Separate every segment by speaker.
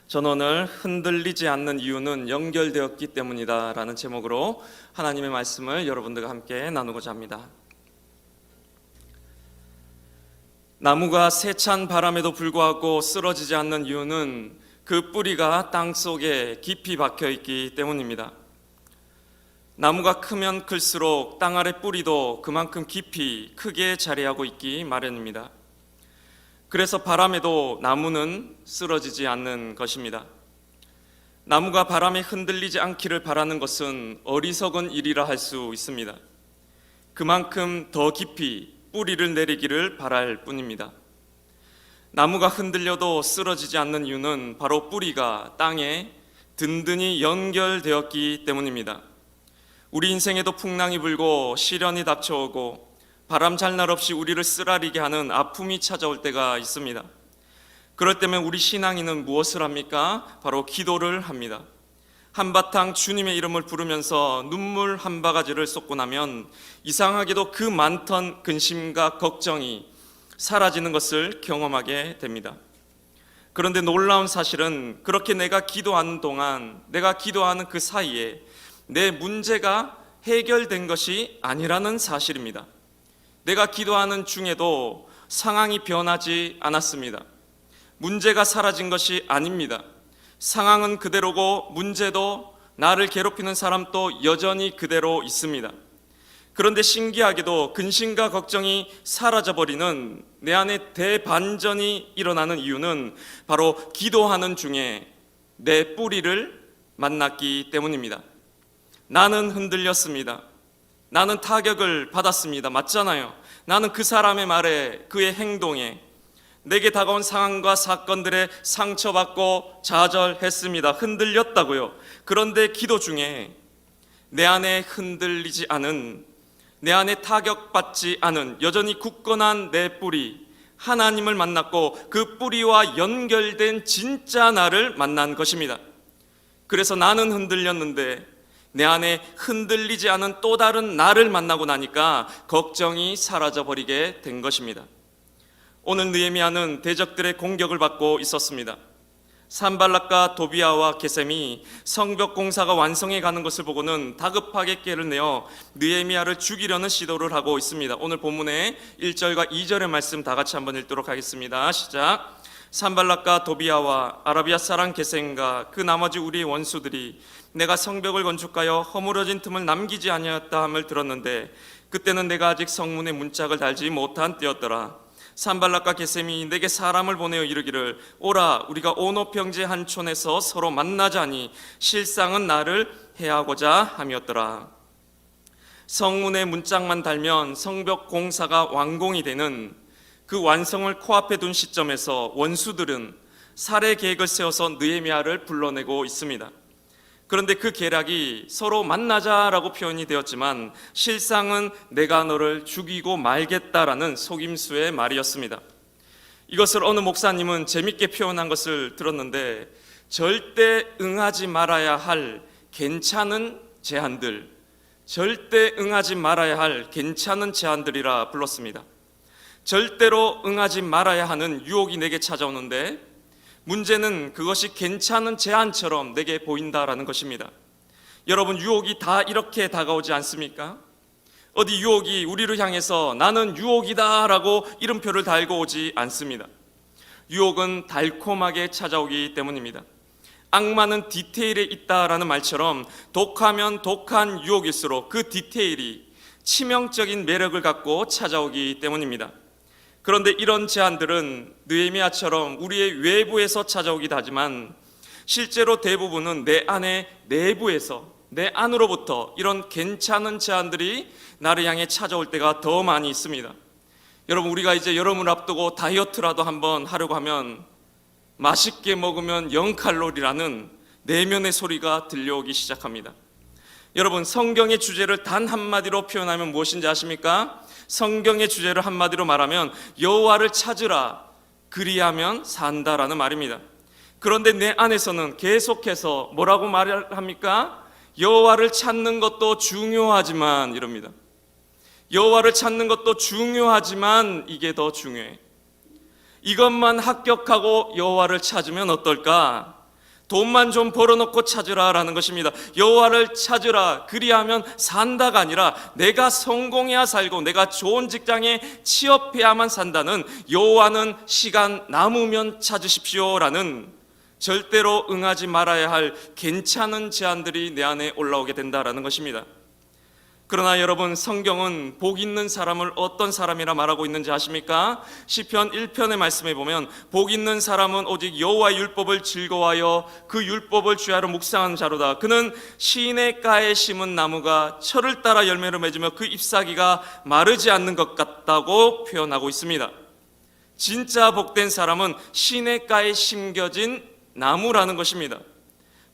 Speaker 1: 저는 오늘 흔들리지 않는 이유는 연결되었기 때문이다 라는 제목으로 하나님의 말씀을 여러분들과 함께 나누고자 합니다. 나무가 세찬 바람에도 불구하고 쓰러지지 않는 이유는 그 뿌리가 땅 속에 깊이 박혀 있기 때문입니다. 나무가 크면 클수록 땅 아래 뿌리도 그만큼 깊이 크게 자리하고 있기 마련입니다. 그래서 바람에도 나무는 쓰러지지 않는 것입니다. 나무가 바람에 흔들리지 않기를 바라는 것은 어리석은 일이라 할 수 있습니다. 그만큼 더 깊이 뿌리를 내리기를 바랄 뿐입니다. 나무가 흔들려도 쓰러지지 않는 이유는 바로 뿌리가 땅에 든든히 연결되었기 때문입니다. 우리 인생에도 풍랑이 불고 시련이 닥쳐오고 바람 잘 날 없이 우리를 쓰라리게 하는 아픔이 찾아올 때가 있습니다. 그럴 때면 우리 신앙인은 무엇을 합니까? 바로 기도를 합니다. 한바탕 주님의 이름을 부르면서 눈물 한 바가지를 쏟고 나면 이상하게도 그 많던 근심과 걱정이 사라지는 것을 경험하게 됩니다. 그런데 놀라운 사실은 그렇게 내가 기도하는 동안, 내가 기도하는 그 사이에 내 문제가 해결된 것이 아니라는 사실입니다. 내가 기도하는 중에도 상황이 변하지 않았습니다. 문제가 사라진 것이 아닙니다. 상황은 그대로고 문제도 나를 괴롭히는 사람도 여전히 그대로 있습니다. 그런데 신기하게도 근심과 걱정이 사라져버리는 내 안에 대반전이 일어나는 이유는 바로 기도하는 중에 내 뿌리를 만났기 때문입니다. 나는 흔들렸습니다. 나는 타격을 받았습니다. 맞잖아요. 나는 그 사람의 말에, 그의 행동에, 내게 다가온 상황과 사건들에 상처받고 좌절했습니다. 흔들렸다고요. 그런데 기도 중에 내 안에 흔들리지 않은, 내 안에 타격받지 않은 여전히 굳건한 내 뿌리, 하나님을 만났고 그 뿌리와 연결된 진짜 나를 만난 것입니다. 그래서 나는 흔들렸는데 내 안에 흔들리지 않은 또 다른 나를 만나고 나니까 걱정이 사라져버리게 된 것입니다. 오늘 느헤미야는 대적들의 공격을 받고 있었습니다. 산발락과 도비아와 게셈이 성벽 공사가 완성해 가는 것을 보고는 다급하게 꾀를 내어 느헤미야를 죽이려는 시도를 하고 있습니다. 오늘 본문의 1절과 2절의 말씀 다 같이 한번 읽도록 하겠습니다. 시작. 산발락과 도비아와 아라비아 사람 게셈과 그 나머지 우리의 원수들이 내가 성벽을 건축하여 허물어진 틈을 남기지 아니하였다 함을 들었는데 그때는 내가 아직 성문에 문짝을 달지 못한 때였더라. 산발락과 게셈이 내게 사람을 보내어 이르기를 오라 우리가 오노 평지 한 촌에서 서로 만나자니 실상은 나를 해하고자 함이었더라. 성문에 문짝만 달면 성벽 공사가 완공이 되는 그 완성을 코앞에 둔 시점에서 원수들은 살해 계획을 세워서 느헤미야를 불러내고 있습니다. 그런데 그 계략이 서로 만나자라고 표현이 되었지만 실상은 내가 너를 죽이고 말겠다라는 속임수의 말이었습니다. 이것을 어느 목사님은 재밌게 표현한 것을 들었는데 절대 응하지 말아야 할 괜찮은 제안들, 절대 응하지 말아야 할 괜찮은 제안들이라 불렀습니다. 절대로 응하지 말아야 하는 유혹이 내게 찾아오는데 문제는 그것이 괜찮은 제안처럼 내게 보인다라는 것입니다. 여러분, 유혹이 다 이렇게 다가오지 않습니까? 어디 유혹이 우리를 향해서 나는 유혹이다 라고 이름표를 달고 오지 않습니다. 유혹은 달콤하게 찾아오기 때문입니다. 악마는 디테일에 있다라는 말처럼 독하면 독한 유혹일수록 그 디테일이 치명적인 매력을 갖고 찾아오기 때문입니다. 그런데 이런 제안들은 느헤미야처럼 우리의 외부에서 찾아오기도 하지만 실제로 대부분은 내 안의 내부에서, 내 안으로부터 이런 괜찮은 제안들이 나를 향해 찾아올 때가 더 많이 있습니다. 여러분, 우리가 이제 여름을 앞두고 다이어트라도 한번 하려고 하면 맛있게 먹으면 0칼로리라는 내면의 소리가 들려오기 시작합니다. 여러분, 성경의 주제를 단 한마디로 표현하면 무엇인지 아십니까? 성경의 주제를 한마디로 말하면 여호와를 찾으라 그리하면 산다라는 말입니다. 그런데 내 안에서는 계속해서 뭐라고 말을 합니까? 여호와를 찾는 것도 중요하지만 이럽니다. 여호와를 찾는 것도 중요하지만 이게 더 중요해. 이것만 합격하고 여호와를 찾으면 어떨까? 돈만 좀 벌어놓고 찾으라라는 것입니다. 여호와를 찾으라, 그리하면 산다가 아니라 내가 성공해야 살고 내가 좋은 직장에 취업해야만 산다는, 여호와는 시간 남으면 찾으십시오라는 절대로 응하지 말아야 할 괜찮은 제안들이 내 안에 올라오게 된다라는 것입니다. 그러나 여러분, 성경은 복 있는 사람을 어떤 사람이라 말하고 있는지 아십니까? 시편 1편의 말씀에 보면 복 있는 사람은 오직 여호와의 율법을 즐거워하여 그 율법을 주야로 묵상하는 자로다. 그는 시냇가에 심은 나무가 철을 따라 열매를 맺으며 그 잎사귀가 마르지 않는 것 같다고 표현하고 있습니다. 진짜 복된 사람은 시냇가에 심겨진 나무라는 것입니다.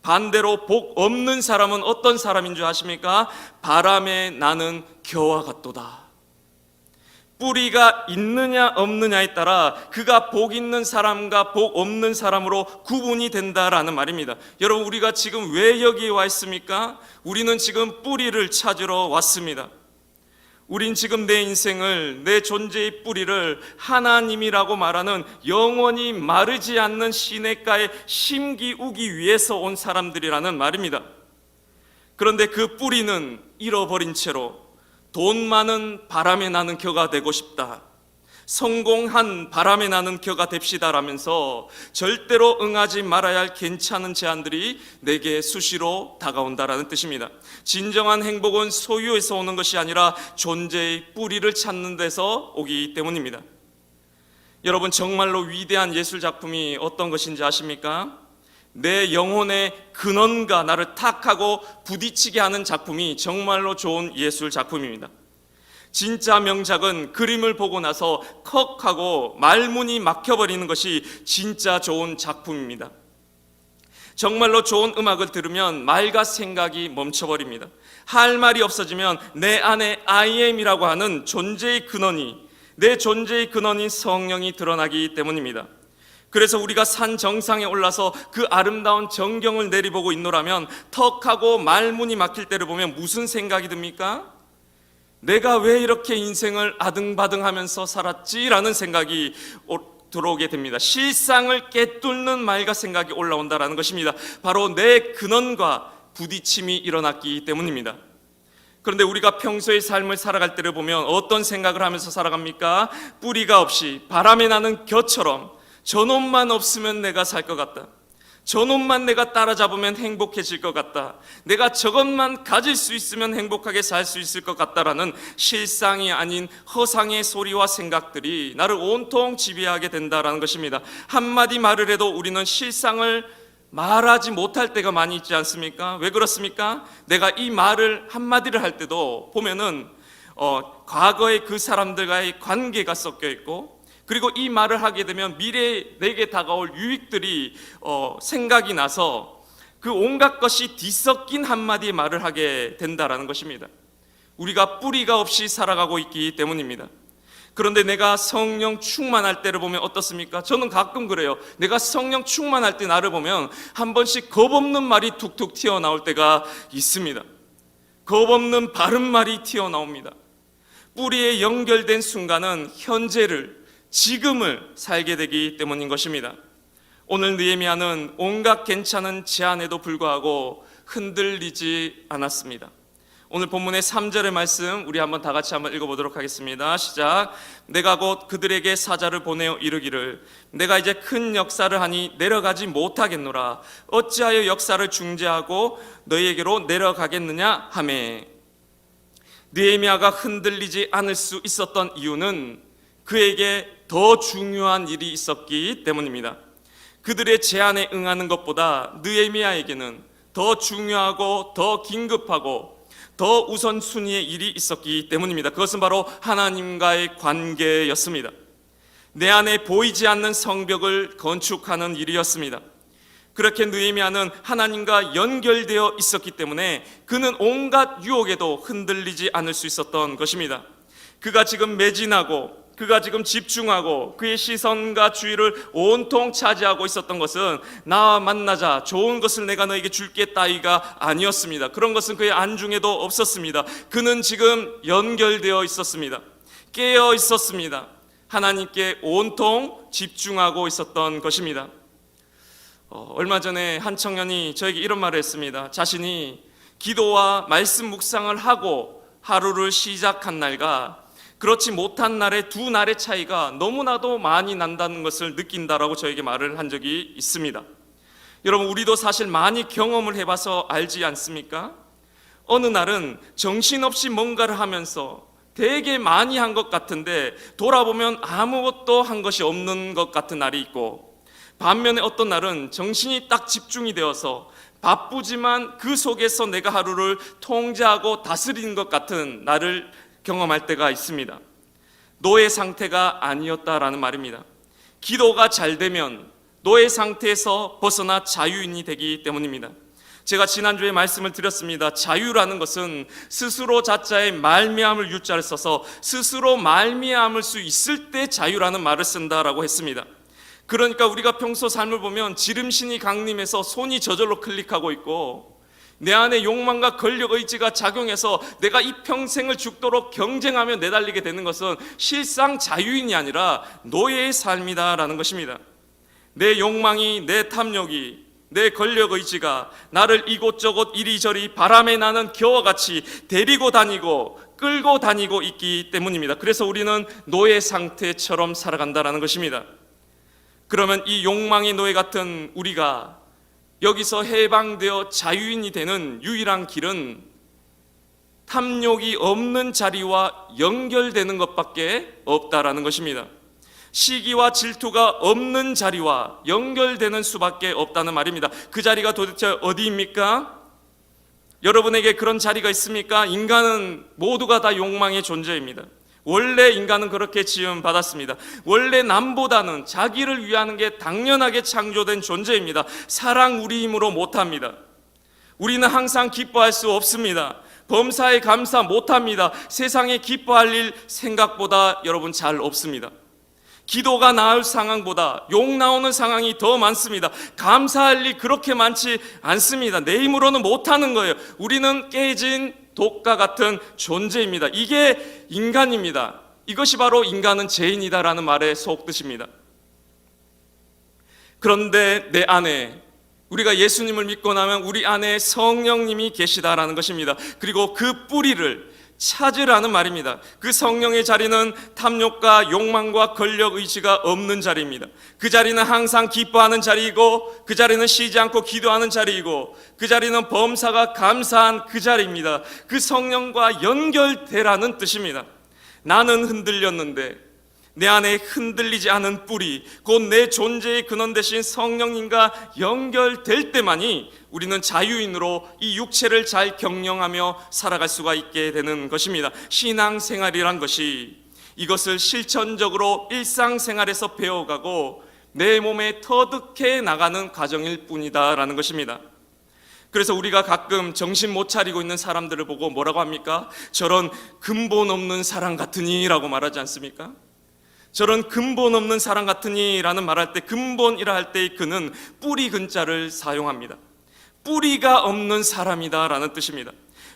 Speaker 1: 반대로 복 없는 사람은 어떤 사람인 줄 아십니까? 바람에 나는 겨와 같도다. 뿌리가 있느냐 없느냐에 따라 그가 복 있는 사람과 복 없는 사람으로 구분이 된다라는 말입니다. 여러분, 우리가 지금 왜 여기에 와 있습니까? 우리는 지금 뿌리를 찾으러 왔습니다. 우린 지금 내 인생을, 내 존재의 뿌리를 하나님이라고 말하는 영원히 마르지 않는 시냇가에 심기우기 위해서 온 사람들이라는 말입니다. 그런데 그 뿌리는 잃어버린 채로 돈 많은 바람에 나는 겨가 되고 싶다, 성공한 바람에 나는 겨가 됩시다라면서 절대로 응하지 말아야 할 괜찮은 제안들이 내게 수시로 다가온다라는 뜻입니다. 진정한 행복은 소유에서 오는 것이 아니라 존재의 뿌리를 찾는 데서 오기 때문입니다. 여러분, 정말로 위대한 예술 작품이 어떤 것인지 아십니까? 내 영혼의 근원과 나를 탁하고 부딪히게 하는 작품이 정말로 좋은 예술 작품입니다. 진짜 명작은 그림을 보고 나서 컥 하고 말문이 막혀버리는 것이 진짜 좋은 작품입니다. 정말로 좋은 음악을 들으면 말과 생각이 멈춰버립니다. 할 말이 없어지면 내 안에 I am이라고 하는 존재의 근원이, 내 존재의 근원인 성령이 드러나기 때문입니다. 그래서 우리가 산 정상에 올라서 그 아름다운 전경을 내리보고 있노라면 턱하고 말문이 막힐 때를 보면 무슨 생각이 듭니까? 내가 왜 이렇게 인생을 아등바등하면서 살았지라는 생각이 들어오게 됩니다. 실상을 깨뚫는 말과 생각이 올라온다라는 것입니다. 바로 내 근원과 부딪힘이 일어났기 때문입니다. 그런데 우리가 평소의 삶을 살아갈 때를 보면 어떤 생각을 하면서 살아갑니까? 뿌리가 없이 바람에 나는 겨처럼 저놈만 없으면 내가 살 것 같다, 저놈만 내가 따라잡으면 행복해질 것 같다, 내가 저것만 가질 수 있으면 행복하게 살 수 있을 것 같다라는 실상이 아닌 허상의 소리와 생각들이 나를 온통 지배하게 된다라는 것입니다. 한마디 말을 해도 우리는 실상을 말하지 못할 때가 많이 있지 않습니까? 왜 그렇습니까? 내가 이 말을 한마디를 할 때도 보면은 과거의 그 사람들과의 관계가 섞여 있고, 그리고 이 말을 하게 되면 미래에 내게 다가올 유익들이 생각이 나서 그 온갖 것이 뒤섞인 한마디의 말을 하게 된다라는 것입니다. 우리가 뿌리가 없이 살아가고 있기 때문입니다. 그런데 내가 성령 충만할 때를 보면 어떻습니까? 저는 가끔 그래요. 내가 성령 충만할 때 나를 보면 한 번씩 겁없는 말이 툭툭 튀어나올 때가 있습니다. 겁없는 바른 말이 튀어나옵니다. 뿌리에 연결된 순간은 현재를, 지금을 살게 되기 때문인 것입니다. 오늘 느헤미야는 온갖 괜찮은 제안에도 불구하고 흔들리지 않았습니다. 오늘 본문의 3절의 말씀 우리 한번 다 같이 한번 읽어보도록 하겠습니다. 시작. 내가 곧 그들에게 사자를 보내어 이르기를 내가 이제 큰 역사를 하니 내려가지 못하겠노라. 어찌하여 역사를 중재하고 너희에게로 내려가겠느냐 하매. 느헤미야가 흔들리지 않을 수 있었던 이유는 그에게 더 중요한 일이 있었기 때문입니다. 그들의 제안에 응하는 것보다 느헤미야에게는 더 중요하고 더 긴급하고 더 우선순위의 일이 있었기 때문입니다. 그것은 바로 하나님과의 관계였습니다. 내 안에 보이지 않는 성벽을 건축하는 일이었습니다. 그렇게 느헤미야는 하나님과 연결되어 있었기 때문에 그는 온갖 유혹에도 흔들리지 않을 수 있었던 것입니다. 그가 지금 매진하고 그가 지금 집중하고 그의 시선과 주의를 온통 차지하고 있었던 것은 나와 만나자, 좋은 것을 내가 너에게 줄게 따위가 아니었습니다. 그런 것은 그의 안중에도 없었습니다. 그는 지금 연결되어 있었습니다. 깨어 있었습니다. 하나님께 온통 집중하고 있었던 것입니다. 얼마 전에 한 청년이 저에게 이런 말을 했습니다. 자신이 기도와 말씀 묵상을 하고 하루를 시작한 날과 그렇지 못한 날의 두 날의 차이가 너무나도 많이 난다는 것을 느낀다라고 저에게 말을 한 적이 있습니다. 여러분, 우리도 사실 많이 경험을 해봐서 알지 않습니까? 어느 날은 정신없이 뭔가를 하면서 되게 많이 한 것 같은데 돌아보면 아무것도 한 것이 없는 것 같은 날이 있고, 반면에 어떤 날은 정신이 딱 집중이 되어서 바쁘지만 그 속에서 내가 하루를 통제하고 다스리는 것 같은 날을 경험할 때가 있습니다. 노예 상태가 아니었다라는 말입니다. 기도가 잘 되면 노예 상태에서 벗어나 자유인이 되기 때문입니다. 제가 지난주에 말씀을 드렸습니다. 자유라는 것은 스스로 자자의 말미암을 유자를 써서 스스로 말미암을 수 있을 때 자유라는 말을 쓴다라고 했습니다. 그러니까 우리가 평소 삶을 보면 지름신이 강림해서 손이 저절로 클릭하고 있고, 내 안에 욕망과 권력 의지가 작용해서 내가 이 평생을 죽도록 경쟁하며 내달리게 되는 것은 실상 자유인이 아니라 노예의 삶이다라는 것입니다. 내 욕망이, 내 탐욕이, 내 권력 의지가 나를 이곳저곳 이리저리 바람에 나는 겨와 같이 데리고 다니고 끌고 다니고 있기 때문입니다. 그래서 우리는 노예 상태처럼 살아간다는 것입니다. 그러면 이 욕망의 노예 같은 우리가 여기서 해방되어 자유인이 되는 유일한 길은 탐욕이 없는 자리와 연결되는 것밖에 없다라는 것입니다. 시기와 질투가 없는 자리와 연결되는 수밖에 없다는 말입니다. 그 자리가 도대체 어디입니까? 여러분에게 그런 자리가 있습니까? 인간은 모두가 다 욕망의 존재입니다. 원래 인간은 그렇게 지음받았습니다. 원래 남보다는 자기를 위하는 게 당연하게 창조된 존재입니다. 사랑 우리 힘으로 못합니다. 우리는 항상 기뻐할 수 없습니다. 범사에 감사 못합니다. 세상에 기뻐할 일 생각보다 여러분 잘 없습니다. 기도가 나을 상황보다 욕 나오는 상황이 더 많습니다. 감사할 일 그렇게 많지 않습니다. 내 힘으로는 못하는 거예요. 우리는 깨진 독과 같은 존재입니다. 이게 인간입니다. 이것이 바로 인간은 죄인이다라는 말의 속뜻입니다. 그런데 내 안에, 우리가 예수님을 믿고 나면 우리 안에 성령님이 계시다라는 것입니다. 그리고 그 뿌리를 찾으라는 말입니다. 그 성령의 자리는 탐욕과 욕망과 권력 의지가 없는 자리입니다. 그 자리는 항상 기뻐하는 자리이고, 그 자리는 쉬지 않고 기도하는 자리이고, 그 자리는 범사가 감사한 그 자리입니다. 그 성령과 연결되라는 뜻입니다. 나는 흔들렸는데 내 안에 흔들리지 않은 뿌리, 곧 내 존재의 근원 되신 성령님과 연결될 때만이 우리는 자유인으로 이 육체를 잘 경영하며 살아갈 수가 있게 되는 것입니다. 신앙생활이란 것이 이것을 실천적으로 일상생활에서 배워가고 내 몸에 터득해 나가는 과정일 뿐이다라는 것입니다. 그래서 우리가 가끔 정신 못 차리고 있는 사람들을 보고 뭐라고 합니까? 저런 근본 없는 사람 같으니 라고 말하지 않습니까? 저런 근본 없는 사람 같으니 라는 말할 때 근본이라 할 때의 그는 뿌리 근자를 사용합니다. 뿌리가 없는 사람이다 라는 뜻입니다.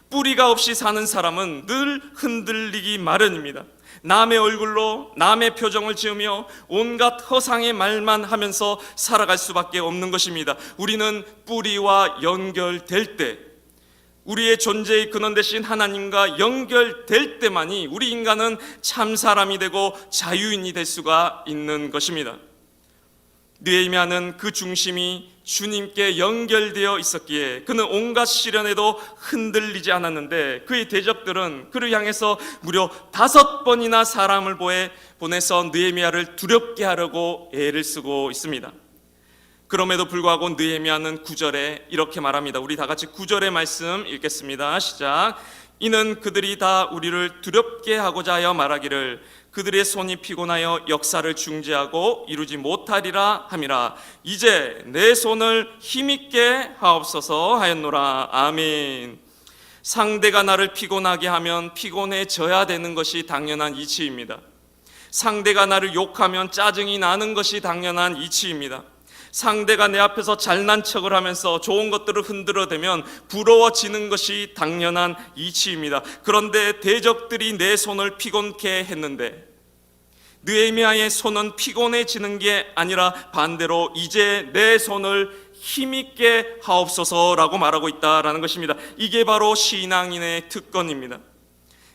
Speaker 1: 뿌리가 없이 사는 사람은 늘 흔들리기 마련입니다. 남의 얼굴로 남의 표정을 지으며 온갖 허상의 말만 하면서 살아갈 수밖에 없는 것입니다. 우리는 뿌리와 연결될 때, 우리의 존재의 근원 되신 하나님과 연결될 때만이 우리 인간은 참 사람이 되고 자유인이 될 수가 있는 것입니다. 느헤미야는 그 중심이 주님께 연결되어 있었기에 그는 온갖 시련에도 흔들리지 않았는데, 그의 대적들은 그를 향해서 무려 5번이나 사람을 보내서 느헤미야를 두렵게 하려고 애를 쓰고 있습니다. 그럼에도 불구하고 느헤미야는 9절에 이렇게 말합니다. 우리 다 같이 9절의 말씀 읽겠습니다. 시작. 이는 그들이 다 우리를 두렵게 하고자 하여 말하기를 그들의 손이 피곤하여 역사를 중지하고 이루지 못하리라 함이라. 이제 내 손을 힘있게 하옵소서 하였노라. 아멘. 상대가 나를 피곤하게 하면 피곤해져야 되는 것이 당연한 이치입니다. 상대가 나를 욕하면 짜증이 나는 것이 당연한 이치입니다. 상대가 내 앞에서 잘난 척을 하면서 좋은 것들을 흔들어대면 부러워지는 것이 당연한 이치입니다. 그런데 대적들이 내 손을 피곤케 했는데, 느헤미야의 손은 피곤해지는 게 아니라 반대로 이제 내 손을 힘있게 하옵소서라고 말하고 있다라는 것입니다. 이게 바로 신앙인의 특권입니다.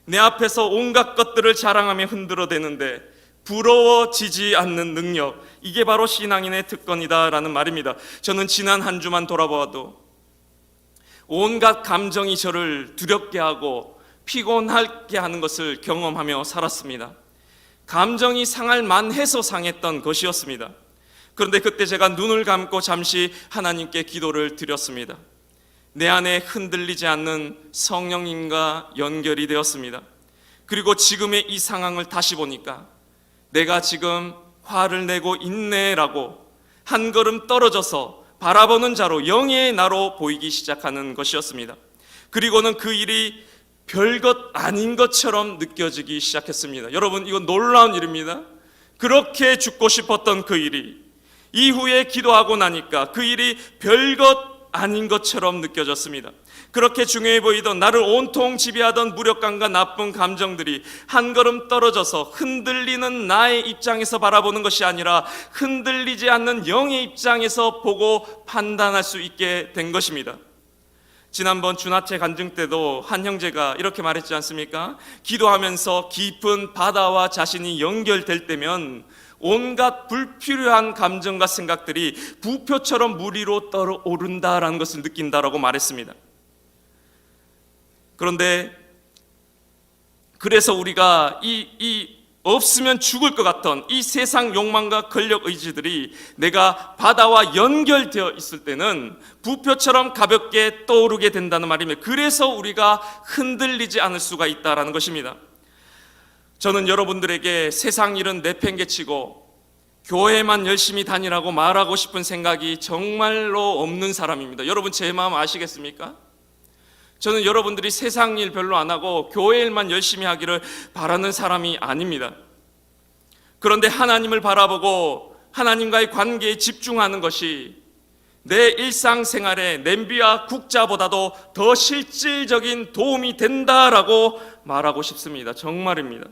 Speaker 1: 내 앞에서 온갖 것들을 자랑하며 흔들어대는데 부러워지지 않는 능력, 이게 바로 신앙인의 특권이다라는 말입니다. 저는 지난 한 주만 돌아보아도 온갖 감정이 저를 두렵게 하고 피곤하게 하는 것을 경험하며 살았습니다. 감정이 상할 만해서 상했던 것이었습니다. 그런데 그때 제가 눈을 감고 잠시 하나님께 기도를 드렸습니다. 내 안에 흔들리지 않는 성령님과 연결이 되었습니다. 그리고 지금의 이 상황을 다시 보니까 내가 지금 화를 내고 있네라고 한 걸음 떨어져서 바라보는 자로, 영의 나로 보이기 시작하는 것이었습니다. 그리고는 그 일이 별것 아닌 것처럼 느껴지기 시작했습니다. 여러분, 이건 놀라운 일입니다. 그렇게 죽고 싶었던 그 일이 이후에 기도하고 나니까 그 일이 별것 아닌 것처럼 느껴졌습니다. 그렇게 중요해 보이던 나를 온통 지배하던 무력감과 나쁜 감정들이 한 걸음 떨어져서 흔들리는 나의 입장에서 바라보는 것이 아니라 흔들리지 않는 영의 입장에서 보고 판단할 수 있게 된 것입니다. 지난번 주나체 간증 때도 한 형제가 이렇게 말했지 않습니까? 기도하면서 깊은 바다와 자신이 연결될 때면 온갖 불필요한 감정과 생각들이 부표처럼 물 위로 떠오른다라는 것을 느낀다라고 말했습니다. 그런데 그래서 우리가 이 없으면 죽을 것 같던 이 세상 욕망과 권력 의지들이 내가 바다와 연결되어 있을 때는 부표처럼 가볍게 떠오르게 된다는 말입니다. 그래서 우리가 흔들리지 않을 수가 있다는 것입니다. 저는 여러분들에게 세상 일은 내팽개치고 교회만 열심히 다니라고 말하고 싶은 생각이 정말로 없는 사람입니다. 여러분, 제 마음 아시겠습니까? 저는 여러분들이 세상 일 별로 안 하고 교회 일만 열심히 하기를 바라는 사람이 아닙니다. 그런데 하나님을 바라보고 하나님과의 관계에 집중하는 것이 내 일상생활에 냄비와 국자보다도 더 실질적인 도움이 된다라고 말하고 싶습니다. 정말입니다.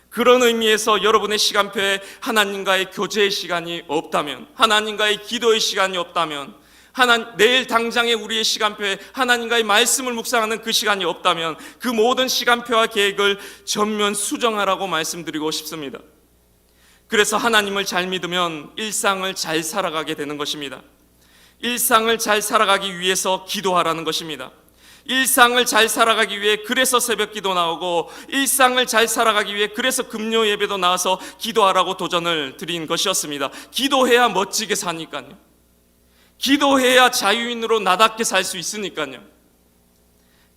Speaker 1: 그런 의미에서 여러분의 시간표에 하나님과의 교제의 시간이 없다면, 하나님과의 기도의 시간이 없다면, 내일 당장의 우리의 시간표에 하나님과의 말씀을 묵상하는 그 시간이 없다면 그 모든 시간표와 계획을 전면 수정하라고 말씀드리고 싶습니다. 그래서 하나님을 잘 믿으면 일상을 잘 살아가게 되는 것입니다. 일상을 잘 살아가기 위해서 기도하라는 것입니다. 일상을 잘 살아가기 위해 그래서 새벽 기도 나오고, 일상을 잘 살아가기 위해 그래서 금요 예배도 나와서 기도하라고 도전을 드린 것이었습니다. 기도해야 멋지게 사니까요. 기도해야 자유인으로 나답게 살 수 있으니까요.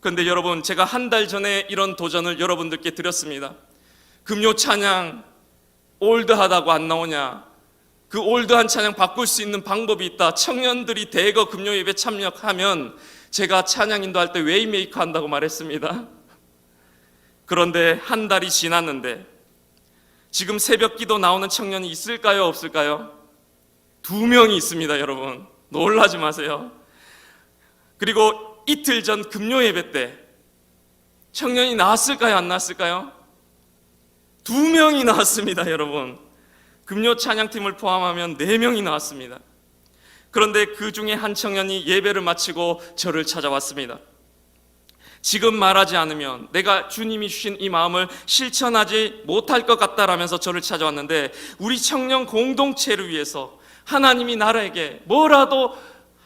Speaker 1: 그런데 여러분, 제가 한 달 전에 이런 도전을 여러분들께 드렸습니다. 금요 찬양 올드하다고 안 나오냐? 그 올드한 찬양 바꿀 수 있는 방법이 있다. 청년들이 대거 금요 예배 참여하면 제가 찬양 인도할 때 웨이메이커 한다고 말했습니다. 그런데 한 달이 지났는데 지금 새벽 기도 나오는 청년이 있을까요, 없을까요? 2명이 있습니다. 여러분, 놀라지 마세요. 그리고 이틀 전 금요 예배 때 청년이 나왔을까요, 안 나왔을까요? 2명이 나왔습니다. 여러분, 금요 찬양팀을 포함하면 4명이 나왔습니다. 그런데 그 중에 한 청년이 예배를 마치고 저를 찾아왔습니다. 지금 말하지 않으면 내가 주님이 주신 이 마음을 실천하지 못할 것 같다라면서 저를 찾아왔는데, 우리 청년 공동체를 위해서 하나님이 나라에게 뭐라도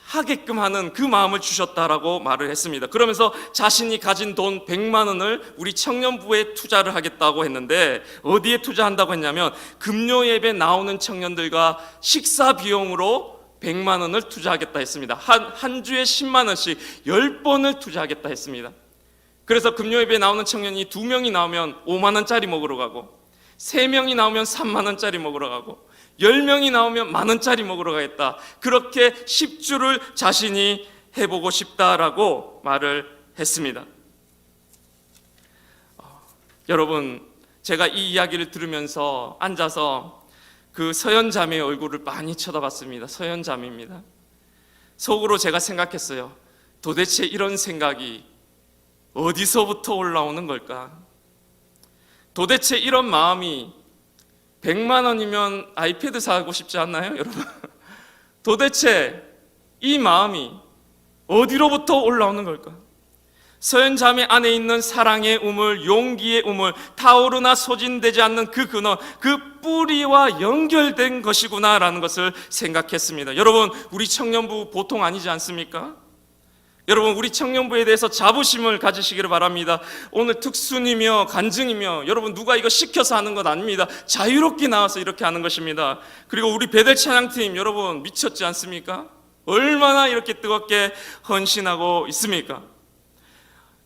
Speaker 1: 하게끔 하는 그 마음을 주셨다라고 말을 했습니다. 그러면서 자신이 가진 돈 100만 원을 우리 청년부에 투자를 하겠다고 했는데, 어디에 투자한다고 했냐면 금요 예배 나오는 청년들과 식사 비용으로 100만 원을 투자하겠다 했습니다. 한 주에 10만 원씩 10번을 투자하겠다 했습니다. 그래서 금요 예배에 나오는 청년이 2명이 나오면 5만 원짜리 먹으러 가고, 3명이 나오면 3만 원짜리 먹으러 가고, 10명이 나오면 1만 원짜리 먹으러 가겠다. 그렇게 10주를 자신이 해보고 싶다라고 말을 했습니다. 여러분, 제가 이 이야기를 들으면서 앉아서 그 서연 자매의 얼굴을 많이 쳐다봤습니다. 서연 자매입니다. 속으로 제가 생각했어요. 도대체 이런 생각이 어디서부터 올라오는 걸까? 도대체 이런 마음이 100만 원이면 아이패드 사고 싶지 않나요, 여러분? 도대체 이 마음이 어디로부터 올라오는 걸까? 서연자매 안에 있는 사랑의 우물, 용기의 우물, 타오르나 소진되지 않는 그 근원, 그 뿌리와 연결된 것이구나라는 것을 생각했습니다. 여러분, 우리 청년부 보통 아니지 않습니까? 여러분, 우리 청년부에 대해서 자부심을 가지시기를 바랍니다. 오늘 특순이며 간증이며 여러분 누가 이거 시켜서 하는 것 아닙니다. 자유롭게 나와서 이렇게 하는 것입니다. 그리고 우리 베델 찬양팀 여러분 미쳤지 않습니까? 얼마나 이렇게 뜨겁게 헌신하고 있습니까?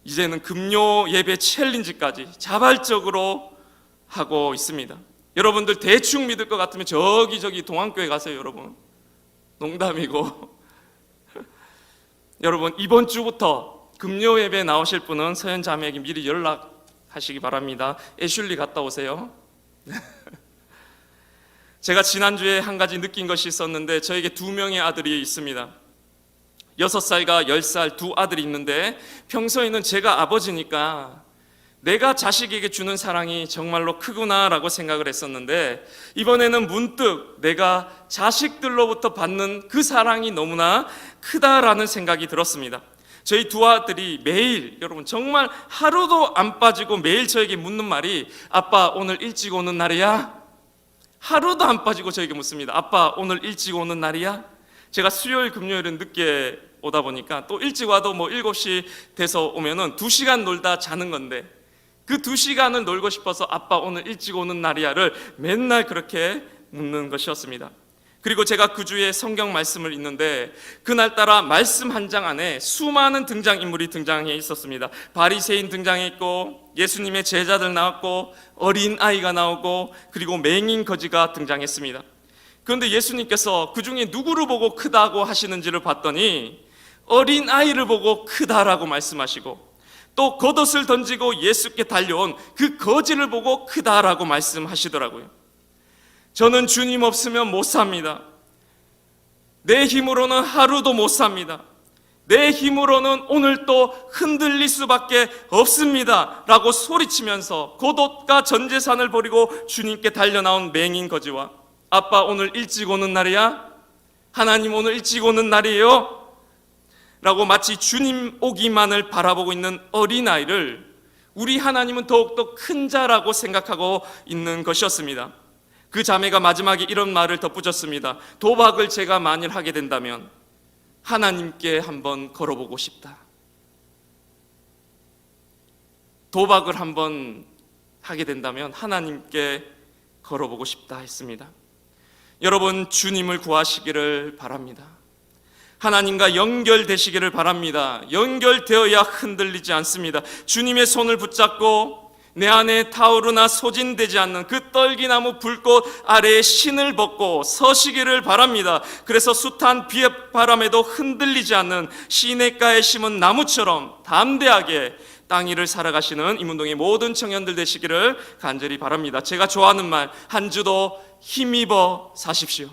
Speaker 1: 이제는 금요 예배 챌린지까지 자발적으로 하고 있습니다. 여러분들 대충 믿을 것 같으면 저기 동안교회 가세요. 여러분, 농담이고 여러분, 이번 주부터 금요 예배 나오실 분은 서현 자매에게 미리 연락하시기 바랍니다. 애슐리 갔다 오세요. 제가 지난주에 한 가지 느낀 것이 있었는데, 저에게 2명의 아들이 있습니다. 6살과 10살 두 아들이 있는데, 평소에는 제가 아버지니까 내가 자식에게 주는 사랑이 정말로 크구나라고 생각을 했었는데, 이번에는 문득 내가 자식들로부터 받는 그 사랑이 너무나 크다라는 생각이 들었습니다. 저희 두 아들이 매일, 여러분 정말 하루도 안 빠지고 매일 저에게 묻는 말이, 아빠 오늘 일찍 오는 날이야? 하루도 안 빠지고 저에게 묻습니다. 아빠 오늘 일찍 오는 날이야? 제가 수요일 금요일은 늦게 오다 보니까 또 일찍 와도 7시 돼서 오면은 2시간 놀다 자는 건데, 그 2시간을 놀고 싶어서 아빠 오늘 일찍 오는 날이야를 맨날 그렇게 묻는 것이었습니다. 그리고 제가 그 주에 성경 말씀을 읽는데, 그날따라 말씀 한 장 안에 수많은 등장인물이 등장해 있었습니다. 바리새인 등장해 있고, 예수님의 제자들 나왔고, 어린아이가 나오고, 그리고 맹인 거지가 등장했습니다. 그런데 예수님께서 그 중에 누구를 보고 크다고 하시는지를 봤더니 어린아이를 보고 크다라고 말씀하시고, 또 겉옷을 던지고 예수께 달려온 그 거지를 보고 크다라고 말씀하시더라고요. 저는 주님 없으면 못 삽니다. 내 힘으로는 하루도 못 삽니다. 내 힘으로는 오늘 또 흔들릴 수밖에 없습니다 라고 소리치면서 겉옷과 전 재산을 버리고 주님께 달려나온 맹인 거지와, 아빠 오늘 일찍 오는 날이야? 하나님 오늘 일찍 오는 날이에요? 라고 마치 주님 오기만을 바라보고 있는 어린아이를 우리 하나님은 더욱더 큰 자라고 생각하고 있는 것이었습니다. 그 자매가 마지막에 이런 말을 덧붙였습니다. 도박을 제가 만일 하게 된다면 하나님께 한번 걸어보고 싶다. 도박을 한번 하게 된다면 하나님께 걸어보고 싶다 했습니다. 여러분, 주님을 구하시기를 바랍니다. 하나님과 연결되시기를 바랍니다. 연결되어야 흔들리지 않습니다. 주님의 손을 붙잡고 내 안에 타오르나 소진되지 않는 그 떨기나무 불꽃 아래에 신을 벗고 서시기를 바랍니다. 그래서 숱한 비바람에도 흔들리지 않는 시냇가에 심은 나무처럼 담대하게 땅 위를 살아가시는 이문동의 모든 청년들 되시기를 간절히 바랍니다. 제가 좋아하는 말, 한 주도 힘입어 사십시오.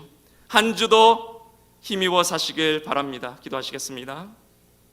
Speaker 1: 한 주도 힘입어 사시길 바랍니다. 기도하시겠습니다.